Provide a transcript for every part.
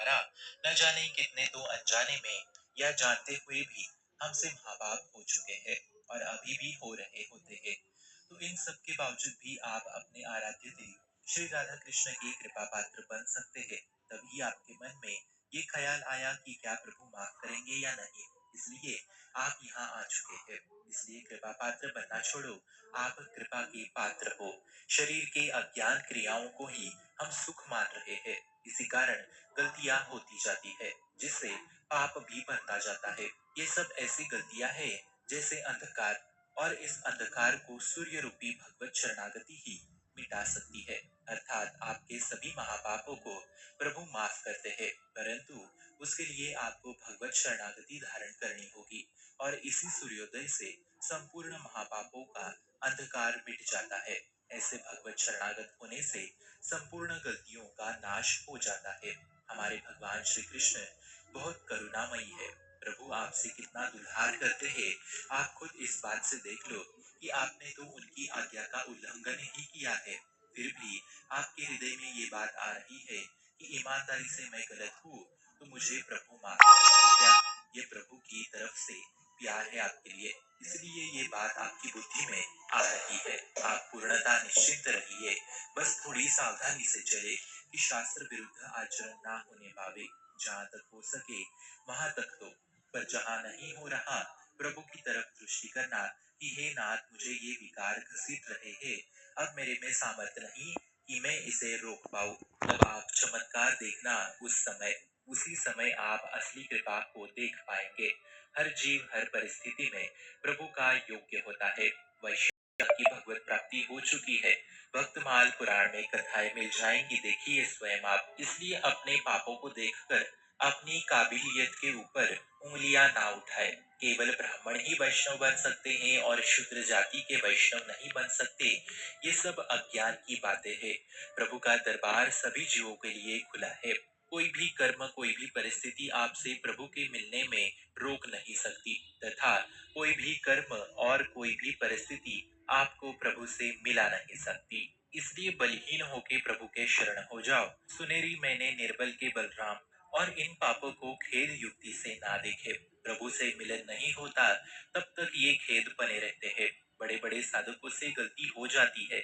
द्वारा न जाने कितने तो अनजाने में या जानते हुए भी हमसे माँ बाप हो चुके हैं और अभी भी हो रहे होते हैं। तो इन सब के बावजूद भी आप अपने आराध्य देव श्री राधा कृष्ण के कृपा पात्र बन सकते हैं। तभी आपके मन में ये ख्याल आया कि क्या प्रभु माफ करेंगे या नहीं, इसलिए आप यहाँ आ चुके हैं। इसलिए कृपा पात्र बनना छोड़ो, आप कृपा के पात्र हो। शरीर के अज्ञान क्रियाओं को ही हम सुख मान रहे हैं, इसी कारण गलतियां होती जाती है, जिससे पाप भी बनता जाता है। ये सब ऐसी गलतियां हैं जैसे अंधकार, और इस अंधकार को सूर्य रूपी भगवत शरणागति ही मिटा सकती है। अर्थात आपके सभी महापापों को प्रभु माफ करते हैं, परंतु उसके लिए आपको भगवत शरणागति धारण करनी होगी, और इसी सूर्योदय से संपूर्ण महापापों का अंधकार मिट जाता है। ऐसे भगवत शरणागत होने से संपूर्ण गलतियों का नाश हो जाता है। हमारे भगवान श्री कृष्ण बहुत करुणामयी है। प्रभु आपसे कितना दुलार करते हैं, आप खुद इस बात से देख लो कि आपने तो उनकी आज्ञा का उल्लंघन ही किया है, फिर भी आपके हृदय में ये बात आ रही है कि ईमानदारी से मैं गलत हूँ तो मुझे प्रभु माफ करेंगे क्या। ये प्रभु की तरफ से प्यार है आपके लिए, इसलिए ये बात आपकी बुद्धि में आ रही है। आप पूर्णतः निश्चिंत रहिए, बस थोड़ी सावधानी से चले कि शास्त्र विरुद्ध आचरण ना होने पावे। जहाँ तक हो सके वहां तक तो, पर जहाँ नहीं हो रहा प्रभु की तरफ दृष्टि करना कि हे नाथ मुझे ये विकार घसीट रहे हैं, अब मेरे में सामर्थ्य नहीं कि मैं इसे रोक पाऊं। तब आप चमत्कार देखना, उसी समय आप असली कृपा को देख पाएंगे। हर जीव हर परिस्थिति में प्रभु का योग्य होता है। वैश्य की भगवत प्राप्ति हो चुकी है। भक्तमाल पुराण में कथाएं मिल जाएंगी, देखिए स्वयं आप। इसलिए अपने पापों को देखकर अपनी काबिलियत के ऊपर उंगलियां ना उठाए। केवल ब्राह्मण ही वैष्णव बन सकते हैं और शूद्र जाति के वैष्णव नहीं बन सकते, ये सब अज्ञान की बातें हैं। प्रभु का दरबार सभी जीवों के लिए खुला है। कोई भी कर्म कोई भी परिस्थिति आपसे प्रभु के मिलने में रोक नहीं सकती, तथा कोई भी कर्म और कोई भी परिस्थिति आपको प्रभु से मिला नहीं सकती। इसलिए बलहीन होके प्रभु के शरण हो जाओ। सुनेरी मैंने निर्बल के बलराम, और इन पापों को खेद युक्ति से ना देखे। प्रभु से मिलन नहीं होता तब तक ये खेद बने रहते हैं। बड़े बड़े साधकों से गलती हो जाती है,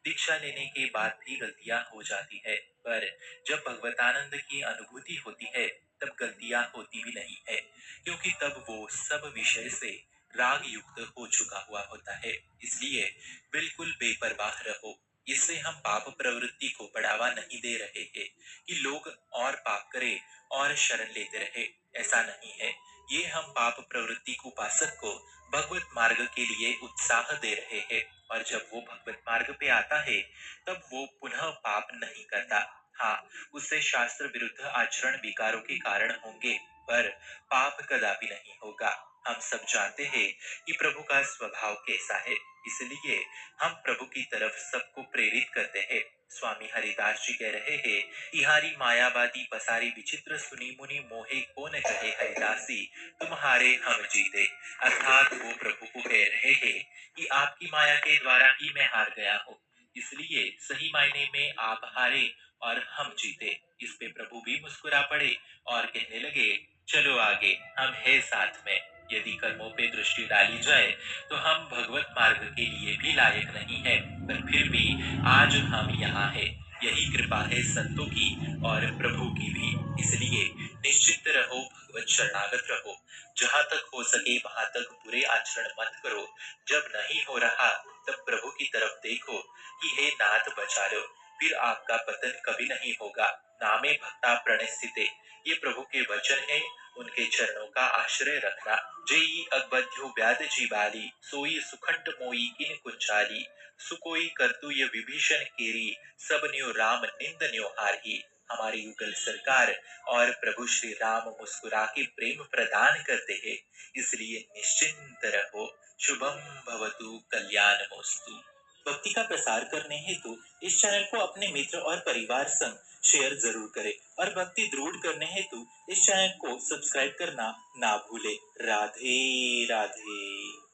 दीक्षा लेने के बाद भी गलतियां हो जाती है, पर जब भगवतानंद की अनुभूति होती है तब गलतियां होती भी नहीं है, क्योंकि तब वो सब विषय से राग युक्त हो चुका हुआ होता है। इसलिए बिल्कुल बेपरवाह रहो। इससे हम पाप प्रवृत्ति को बढ़ावा नहीं दे रहे हैं कि लोग और पाप करें और शरण लेते रहे, ऐसा नहीं है। ये हम पाप प्रवृत्ति को उपासक को भगवत मार्ग के लिए उत्साह दे रहे हैं, और जब वो भगवत मार्ग पे आता है तब वो पुनः पाप नहीं करता। हाँ, उससे शास्त्र विरुद्ध आचरण विकारों के कारण होंगे, पर पाप कदापि नहीं होगा। हम सब जानते हैं कि प्रभु का स्वभाव कैसा है, इसलिए हम प्रभु की तरफ सबको प्रेरित करते हैं। स्वामी हरिदास जी कह रहे हैं, इहारी मायावादी पसारी विचित्र सुनी मुनि मोहे कौन कहे हरिदासी, तुम्हारे हम जीते। अर्थात वो प्रभु को कह रहे हैं कि आपकी माया के द्वारा ही मैं हार गया हूँ, इसलिए सही मायने में आप हारे और हम जीते। इस पे प्रभु भी मुस्कुरा पड़े और कहने लगे, चलो आगे, हम है साथ में। यदि कर्मों पे दृष्टि डाली जाए तो हम भगवत मार्ग के लिए भी लायक नहीं है, पर फिर भी आज हम यहाँ हैं। यही कृपा है संतों की और प्रभु की भी। इसलिए निश्चित रहो, भगवत शरणागत रहो। जहाँ तक हो सके वहां तक बुरे आचरण मत करो। जब नहीं हो रहा तब प्रभु की तरफ देखो कि हे नाथ बचा लो, फिर आपका पतन कभी नहीं होगा। नामे भक्ता प्रणस्थिते, ये प्रभु के वचन है, उनके चरणों का आश्रय रखना। जेई अगबध्यो व्याध जीवाली, सोई सुखंड मोई किन कुंचाली, सुकोई करतुय विभीषण केरी, सब न्यो राम निंदन्यो हारही। हमारी युगल सरकार और प्रभु श्री राम मुस्कुरा के प्रेम प्रदान करते हैं, इसलिए निश्चिंत रहो। शुभम भवतु कल्याणमस्तु। भक्ति का प्रसार करने हेतु इस चैनल को अपने मित्र और परिवार संग शेयर जरूर करें, और भक्ति दृढ़ करने हेतु इस चैनल को सब्सक्राइब करना ना भूले। राधे राधे।